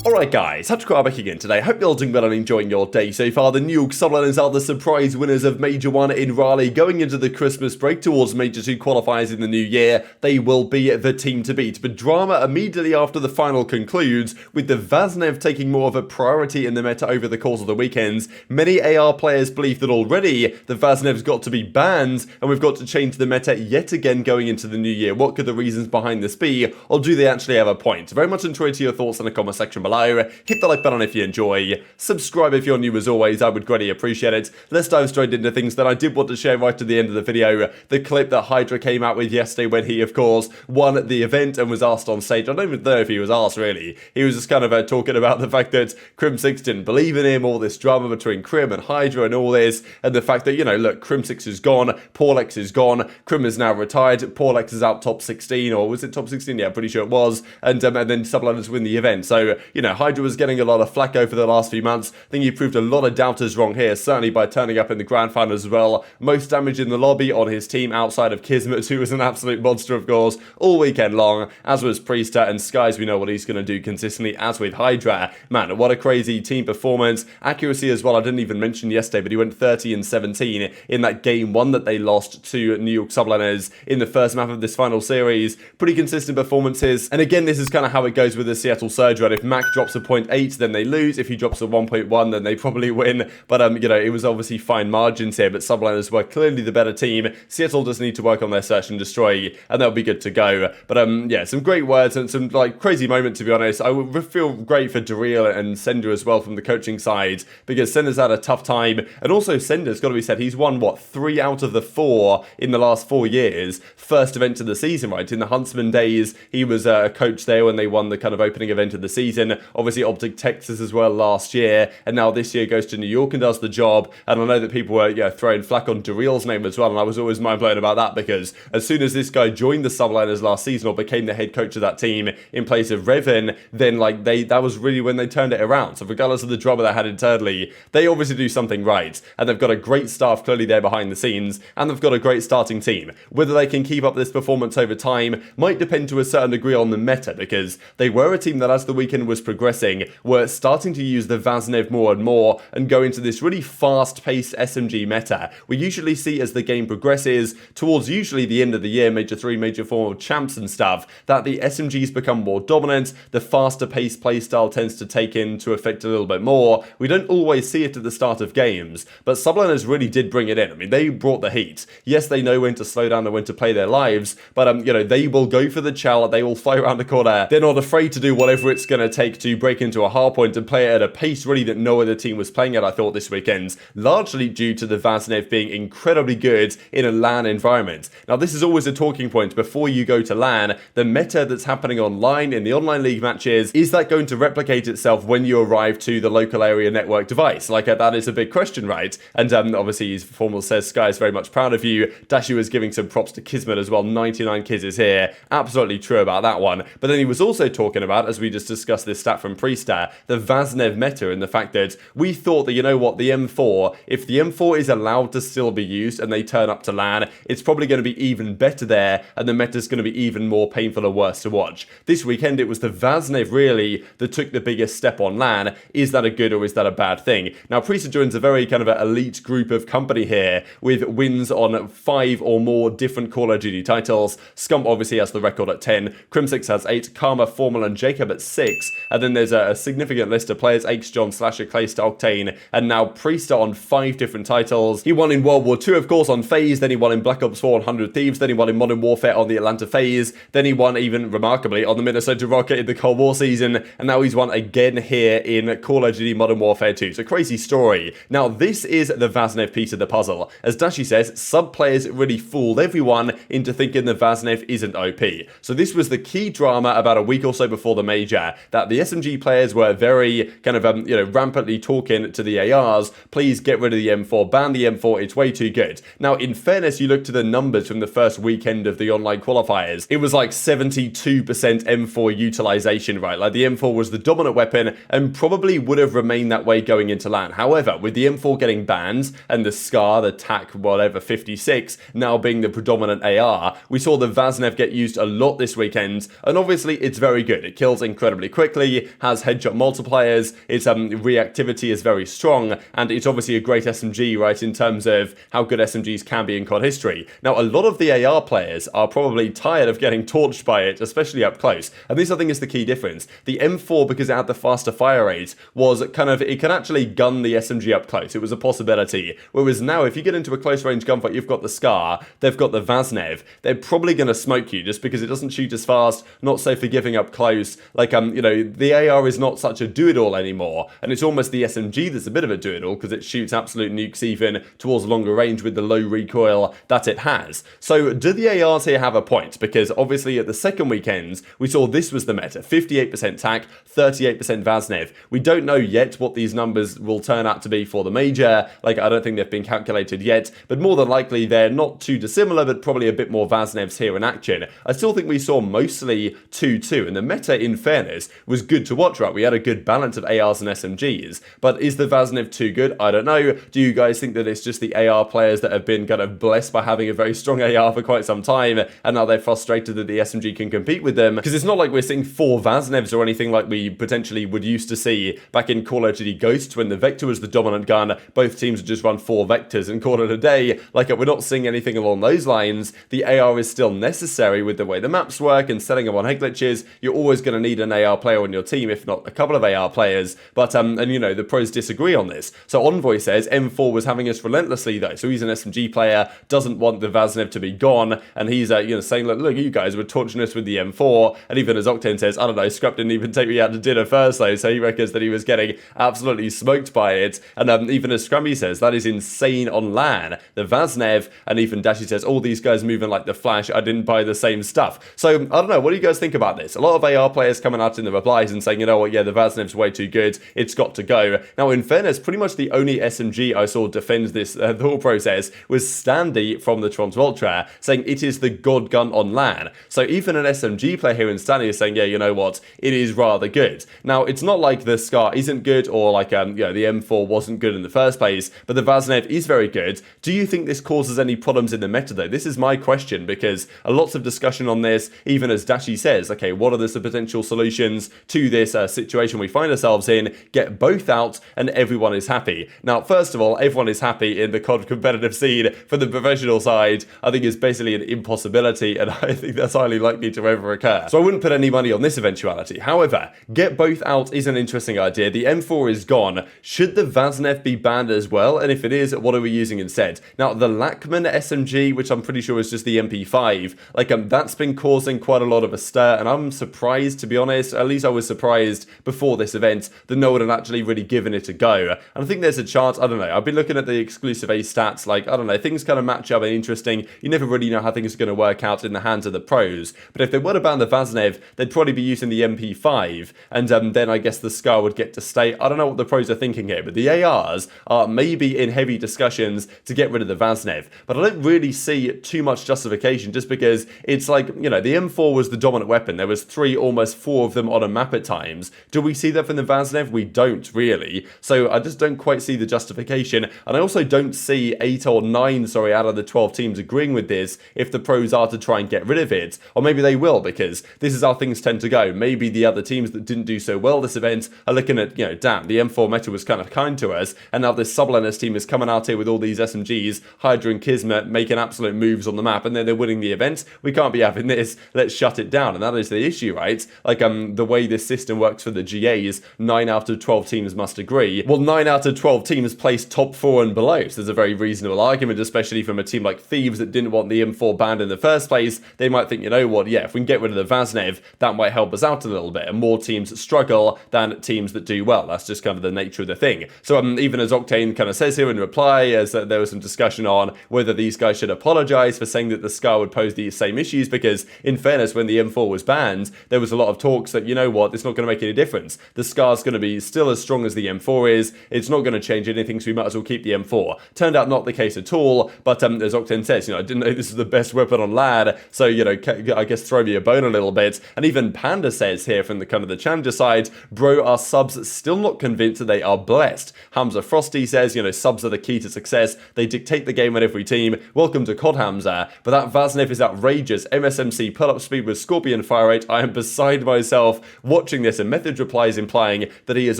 Alright guys, TacticalRab back again today. Hope you're all doing well and enjoying your day so far. The New York subliners are the surprise winners of Major 1 in Raleigh going into the Christmas break towards Major 2 qualifiers in the new year. They will be the team to beat, but drama immediately after the final concludes, with the Vaznev taking more of a priority in the meta over the course of the weekends. Many AR players believe that already the Vaznev's got to be banned and we've got to change the meta yet again going into the new year. What could the reasons behind this be, or do they actually have a point? Very much enjoy to your thoughts in the comment section below. Hit the like button if you enjoy, subscribe if you're new as always, I would greatly appreciate it. Let's dive straight into things that I did want to share right at the end of the video. The clip that HyDra came out with yesterday when he of course won the event and was asked on stage. I don't even know if he was asked really. He was just kind of talking about the fact that Crimsix didn't believe in him, all this drama between Crim and HyDra and all this, and the fact that, you know, look, Crimsix is gone, Porlex is gone, Crim is now retired, Porlex is out top 16, or was it top 16? Yeah, pretty sure it was, and then subliners win the event. So, you know, HyDra was getting a lot of flack over the last few months. I think he proved a lot of doubters wrong here, certainly by turning up in the grand finals as well. Most damage in the lobby on his team outside of Kismet, who was an absolute monster of course all weekend long, as was Priester, and Skies, we know what he's going to do consistently, as with HyDra. Man, what a crazy team performance. Accuracy as well, I didn't even mention yesterday, but he went 30 and 17 in that game 1 that they lost to New York subliners in the first map of this final series. Pretty consistent performances, and again, this is kind of how it goes with the Seattle Surge, right? If Mack drops a 0.8, then they lose. If he drops a 1.1, then they probably win. But, you know, it was obviously fine margins here, but subliners were clearly the better team. Seattle just need to work on their search and destroy, and they'll be good to go. But, yeah, some great words and some, like, crazy moment, to be honest. I would feel great for Guerrillas and Sender as well from the coaching side, because Sender's had a tough time, and also Sender's got to be said, he's won, what, 3 out of the 4 in the last 4 years. First event of the season, right? In the Huntsman days, he was a coach there when they won the kind of opening event of the season. Obviously, OpTic Texas as well last year, and now this year goes to New York and does the job. And I know that people were, yeah, throwing flack on Guerrillas' name as well, and I was always mind blown about that, because as soon as this guy joined the subliners last season or became the head coach of that team in place of Revan, then like that was really when they turned it around. So regardless of the drama they had internally, they obviously do something right, and they've got a great staff clearly there behind the scenes, and they've got a great starting team. Whether they can keep up this performance over time might depend to a certain degree on the meta, because they were a team that as the weekend was progressing were starting to use the Vaznev more and more and go into this really fast-paced SMG meta. We usually see as the game progresses towards usually the end of the year, Major 3, Major 4 champs and stuff, that the SMGs become more dominant, the faster-paced playstyle tends to take into effect a little bit more. We don't always see it at the start of games, but subliners really did bring it in. I mean, they brought the heat. Yes, they know when to slow down and when to play their lives, but, you know, they will go for the chow, they will fly around the corner. They're not afraid to do whatever it's going to take to break into a hard point and play it at a pace really that no other team was playing at, I thought, this weekend, largely due to the Vaznev being incredibly good in a LAN environment. Now, this is always a talking point before you go to LAN. The meta that's happening online in the online league matches, is that going to replicate itself when you arrive to the local area network device? Like, that is a big question, right? And obviously, his formal says Sky is very much proud of you. Dashy was giving some props to Kismet as well. 99 kisses here. Absolutely true about that one. But then he was also talking about, as we just discussed this stat from Priester, the Vaznev meta, and the fact that we thought that, you know what, the M4, if the M4 is allowed to still be used and they turn up to LAN, it's probably going to be even better there, and the meta is going to be even more painful or worse to watch. This weekend, it was the Vaznev really that took the biggest step on LAN. Is that a good or is that a bad thing? Now, Priester joins a very kind of an elite group of company here with wins on 5 or more different Call of Duty titles. Scump obviously has the record at 10, Crimsix has 8, Karma, Formal and Jacob at 6, and then there's a significant list of players, H, John, Slasher, Clayster, Octane, and now Priester on 5 different titles. He won in World War II, of course, on FaZe, then he won in Black Ops 4 on 100 Thieves, then he won in Modern Warfare on the Atlanta FaZe, then he won even remarkably on the Minnesota Rokkr in the Cold War season, and now he's won again here in Call of Duty Modern Warfare 2. It's a crazy story. Now, this is the Vaznev piece of the puzzle. As Dashy says, sub players really fooled everyone into thinking the Vaznev isn't OP. So this was the key drama about a week or so before the major, that the SMG players were very kind of, you know, rampantly talking to the ARs, please get rid of the M4, ban the M4, it's way too good. Now, in fairness, you look to the numbers from the first weekend of the online qualifiers, it was like 72% M4 utilization, right? Like, the M4 was the dominant weapon and probably would have remained that way going into LAN. However, with the M4 getting banned and the SCAR, the TAC, whatever, 56, now being the predominant AR, we saw the Vaznev get used a lot this weekend, and obviously it's very good. It kills incredibly quickly, SMG has headshot multipliers, its reactivity is very strong, and it's obviously a great SMG, right, in terms of how good SMGs can be in COD history. Now, a lot of the AR players are probably tired of getting torched by it, especially up close, and this I think is the key difference. The M4, because it had the faster fire rate, was kind of, it can actually gun the SMG up close. It was a possibility. Whereas now, if you get into a close range gunfight, you've got the Scar, they've got the Vaznev, they're probably going to smoke you just because it doesn't shoot as fast, not so forgiving up close. Like, you know, the AR is not such a do-it-all anymore, and it's almost the SMG that's a bit of a do-it-all because it shoots absolute nukes even towards longer range with the low recoil that it has. So do the ARs here have a point? Because obviously at the second weekends, we saw this was the meta, 58% TAC, 38% Vaznev. We don't know yet what these numbers will turn out to be for the major. Like, I don't think they've been calculated yet, but more than likely they're not too dissimilar, but probably a bit more Vaznevs here in action. I still think we saw mostly 2-2, and the meta, in fairness, was good to watch, right? We had a good balance of ARs and SMGs, but is the Vaznev too good? I don't know. Do you guys think that it's just the AR players that have been kind of blessed by having a very strong AR for quite some time, and now they're frustrated that the SMG can compete with them? Because it's not like we're seeing 4 Vaznevs or anything like we potentially would used to see back in Call of Duty Ghosts when the Vector was the dominant gun. Both teams would just run 4 Vectors and call it a day. Like, we're not seeing anything along those lines. The AR is still necessary with the way the maps work and setting up on head glitches. You're always going to need an AR player on your team, if not a couple of AR players. But, and you know, the pros disagree on this. So Envoy says M4 was having us relentlessly though. So he's an SMG player, doesn't want the Vaznev to be gone, and he's, you know, saying, look, you guys were torching us with the M4. And even as Octane says, I don't know, Scump didn't even take me out to dinner first though, so he reckons that he was getting absolutely smoked by it. And even as Scrummy says, that is insane on LAN. The Vaznev, and even Dashy says, all these guys moving like the Flash, I didn't buy the same stuff. So, I don't know, what do you guys think about this? A lot of AR players coming out in the replies and saying, you know what, yeah, the Vaznev's way too good, it's got to go. Now, in fairness, pretty much the only SMG I saw defend this thought process was Standy from the Toronto Ultra, saying it is the god gun on LAN. So even an SMG player here in Standy is saying, yeah, you know what, it is rather good. Now, it's not like the Scar isn't good, or like, you know, the M4 wasn't good in the first place, but the Vaznev is very good. Do you think this causes any problems in the meta though? This is my question, because a lots of discussion on this, even as Dashy says, okay, what are the potential solutions to this situation we find ourselves in? Get both out and everyone is happy. Now, first of all, everyone is happy in the COD competitive scene. For the professional side, I think it's basically an impossibility, and I think that's highly likely to ever occur. So I wouldn't put any money on this eventuality. However, get both out is an interesting idea. The M4 is gone. Should the Vaznev be banned as well? And if it is, what are we using instead? Now, the Lackman SMG, which I'm pretty sure is just the MP5, like, that's been causing quite a lot of a stir, and I'm surprised, to be honest. At least I was surprised before this event that no one had actually really given it a go. And I think there's a chance, I don't know, I've been looking at the exclusive A stats, like, I don't know, things kind of match up and interesting. You never really know how things are going to work out in the hands of the pros. But if they were to ban the Vaznev, they'd probably be using the MP5, and then I guess the Scar would get to stay. I don't know what the pros are thinking here, but the ARs are maybe in heavy discussions to get rid of the Vaznev. But I don't really see too much justification, just because it's like, you know, the M4 was the dominant weapon. There was 3, almost 4 of them on a map at times. Do we see that from the Vaznev? We don't really. So I just don't quite see the justification. And I also don't see 8 or 9, out of the 12 teams agreeing with this if the pros are to try and get rid of it. Or maybe they will, because this is how things tend to go. Maybe the other teams that didn't do so well this event are looking at, you know, damn, the M4 meta was kind of kind to us, and now this Subliners team is coming out here with all these SMGs, HyDra and Kismet making absolute moves on the map, and then they're winning the event. We can't be having this. Let's shut it down. And that is the issue, right? Like, the way this system works for the GAs, 9 out of 12 teams must agree. Well, 9 out of 12 teams placed top 4 and below. So there's a very reasonable argument, especially from a team like Thieves that didn't want the M4 banned in the first place. They might think, you know what, yeah, if we can get rid of the Vaznev, that might help us out a little bit, and more teams struggle than teams that do well. That's just kind of the nature of the thing. So even as Octane kind of says here in reply, as there was some discussion on whether these guys should apologize for saying that the Scar would pose these same issues, because in fairness, when the M4 was banned, there was a lot of talks that, you know what, it's not going to make any difference. The Scar's going to be still as strong as the M4 is. It's not going to change anything, so we might as well keep the M4. Turned out not the case at all, but as Octane says, you know, I didn't know this is the best weapon on LAN, so, you know, I guess throw me a bone a little bit. And even Panda says here from the kind of the challenger side, bro, our subs still not convinced that they are blessed. Hamza Frosty says, you know, subs are the key to success. They dictate the game on every team. Welcome to COD, Hamza. But that Vaznev is outrageous. MSMC pull-up speed with Scorpion fire rate. I am beside myself. watching this, and Method replies implying that he is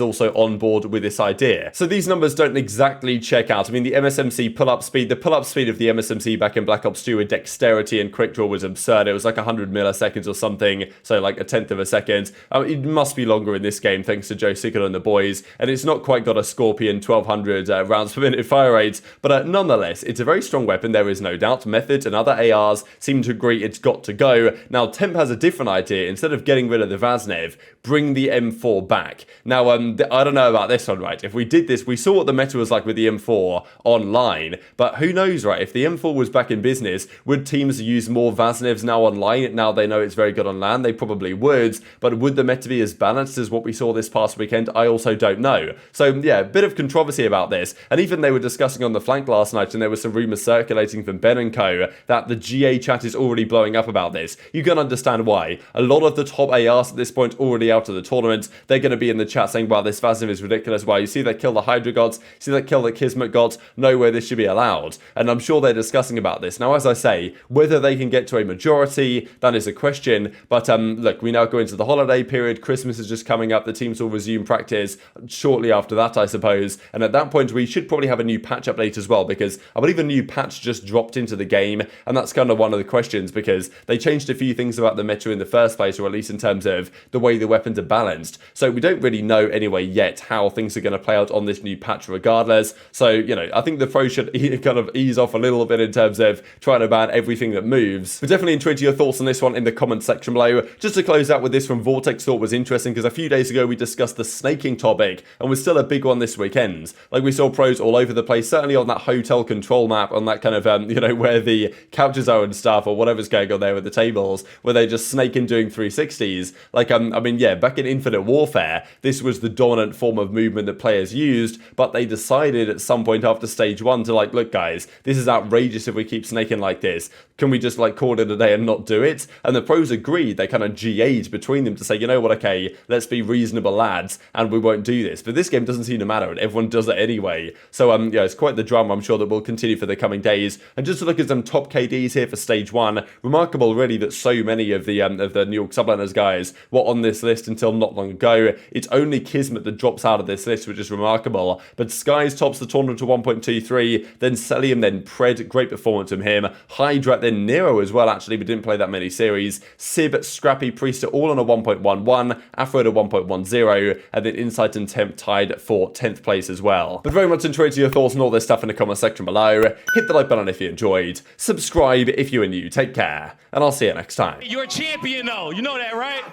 also on board with this idea. So these numbers don't exactly check out. I mean, the MSMC pull-up speed, the pull-up speed of the MSMC back in Black Ops 2 with dexterity and quick draw was absurd. It was like 100 milliseconds or something, so like a tenth of a second. It must be longer in this game thanks to Joe Sickle and the boys, and it's not quite got a Scorpion 1200 rounds per minute fire rates, but nonetheless, it's a very strong weapon, there is no doubt. Method and other ARs seem to agree it's got to go. Now, Temp has a different idea. Instead of getting rid of the Vaznev, bring the M4 back. Now, I don't know about this one, right? If we did this, we saw what the meta was like with the M4 online, but who knows, right? If the M4 was back in business, would teams use more Vaznevs now online? Now they know it's very good on LAN, they probably would, but would the meta be as balanced as what we saw this past weekend? I also don't know. So yeah, a bit of controversy about this, and even they were discussing on the flank last night, and there was some rumours circulating from Ben & Co that the GA chat is already blowing up about this. You can understand why. A lot of the top ARs at this point already out of the tournament, they're going to be in the chat saying, wow, this Vaznev is ridiculous. Wow, you see that kill the HyDra gods, see that kill the Kismet gods, no way this should be allowed. And I'm sure they're discussing about this. Now, as I say, whether they can get to a majority, that is a question. But look, we now go into the holiday period. Christmas is just coming up. The teams will resume practice shortly after that, I suppose. And at that point, we should probably have a new patch update as well, because I believe a new patch just dropped into the game. And that's kind of one of the questions, because they changed a few things about the meta in the first place, or at least in terms of the way the weapons are balanced. So we don't really know anyway yet how things are going to play out on this new patch regardless. So, you know, I think the Pro should kind of ease off a little bit in terms of trying to ban everything that moves. But definitely intrigued to your thoughts on this one in the comments section below. Just to close out with this from Vortex, thought was interesting because a few days ago we discussed the snaking topic, and was still a big one this weekend. Like, we saw pros all over the place, certainly on that hotel control map, on that kind of, you know, where the couches are and stuff, or whatever's going on there with the tables, where they just snake in doing 360s. Like, I mean, yeah, back in Infinite Warfare, this was the dominant form of movement that players used, but they decided at some point after stage 1 to like, look guys, this is outrageous if we keep snaking like this. Can we just like call it a day and not do it? And the pros agreed. They kind of GA'd between them to say, you know what, okay, let's be reasonable lads and we won't do this. But this game doesn't seem to matter and everyone does it anyway. So yeah, it's quite the drama I'm sure that will continue for the coming days. And just to look at some top KDs here for stage 1, remarkable really that so many of the New York Subliners guys were on this list until not long ago. It's only Kismet that drops out of this list, which is remarkable. But Skies tops the tournament to 1.23, then Cellium, then Pred, great performance from him. HyDra, then Nero as well, actually, but didn't play that many series. Sib, Scrappy, Priest are all on a 1.11, Afro to 1.10, and then Insight and Temp tied for 10th place as well. But very much enjoyed your thoughts on all this stuff in the comment section below. Hit the like button if you enjoyed, subscribe if you are new, take care, and I'll see you next time. You're a champion though, you know that, right?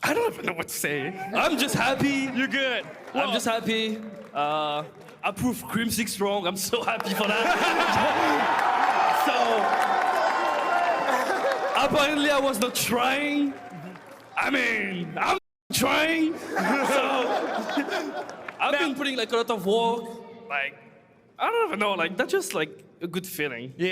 I don't even know what to say. I'm just happy. You're good. Well, I'm just happy. I proved Crimsix wrong. I'm so happy for that. So, apparently I was not trying. I mean, I'm trying. So, I've been putting like a lot of work. Like, I don't even know, like, that's just like a good feeling. Yeah.